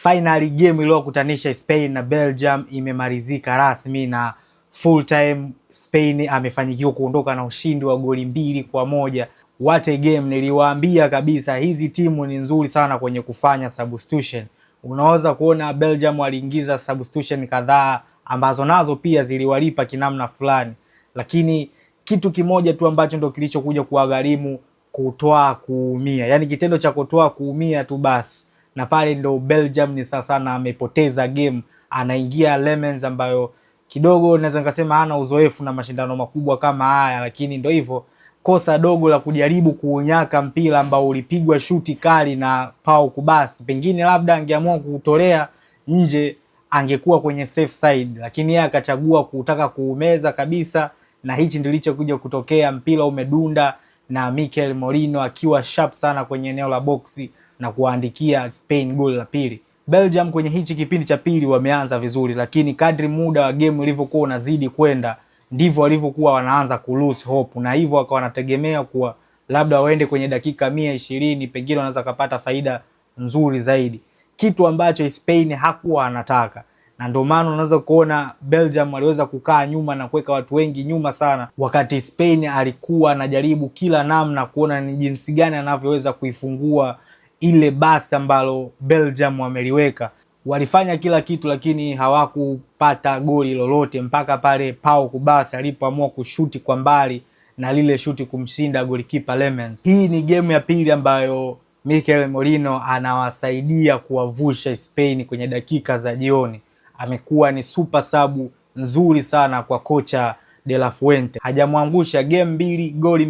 Finally game iliyokutanisha Spain na Belgium imemalizika rasmi na full time Spain amefanyikiwa kuondoka na ushindi wa goli 2-1. What a game! Niliwaambia kabisa hizi timu ni nzuri sana kwenye kufanya substitution. Unaweza kuona Belgium waliingiza substitution kadhaa ambazo nazo pia ziliwalipa kinamna fulani, lakini kitu kimoja tu ambacho ndo kilichokuja kuwagharimu kutoa kuumia, yani kitendo cha kutoa kuumia tu basi, na pale ndo Belgium ni sasa na amepoteza game. Anaingia Lemens ambayo kidogo naweza nikasema hana uzoefu na mashindano makubwa kama haya, lakini ndo hivyo, kosa dogo la kujaribu kuunyaka mpira ambao ulipigwa shuti kali na Pau Kubasi, pengine labda angeamua kuutolea nje angekuwa kwenye safe side, lakini yeye akachagua kutaka kuumeza kabisa, na hichi ndilicho kuja kutokea. Mpira umedunda na Mikel Merino akiwa sharp sana kwenye eneo la boksi na kuandikia Spain goal la pili. Belgium kwenye hichi kipindi cha pili wameanza vizuri, lakini kadri muda wa game ulivyokuwa unazidi kwenda ndivyo walivyokuwa wanaanza ku lose hope, na hivyo wakawa wanategemea kuwa labda waende kwenye dakika 120 pengine wanaweza kupata faida nzuri zaidi, kitu ambacho Spain hakuwa anataka. Na ndio maana unaweza kuona Belgium waliweza kukaa nyuma na kuweka watu wengi nyuma sana, wakati Spain alikuwa anajaribu kila namna kuona ni jinsi gani anavyoweza kuifungua ile basi ambalo Belgium wameliweka. Walifanya kila kitu lakini hawakupata goli lolote mpaka pale Pau Kubasi alipoamua kushuti kwa mbali na lile shuti kumshinda golikipa Lemens. Hii ni game ya pili ambayo Mikel Merino anawasaidia kuwavusha Spain kwenye dakika za jioni. Amekuwa ni super sabu nzuri sana kwa kocha De La Fuente. Hajamwangusha game 2 goli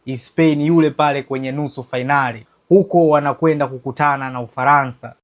2 Spain yule pale kwenye nusu finali. Huko wanakwenda kukutana na Ufaransa.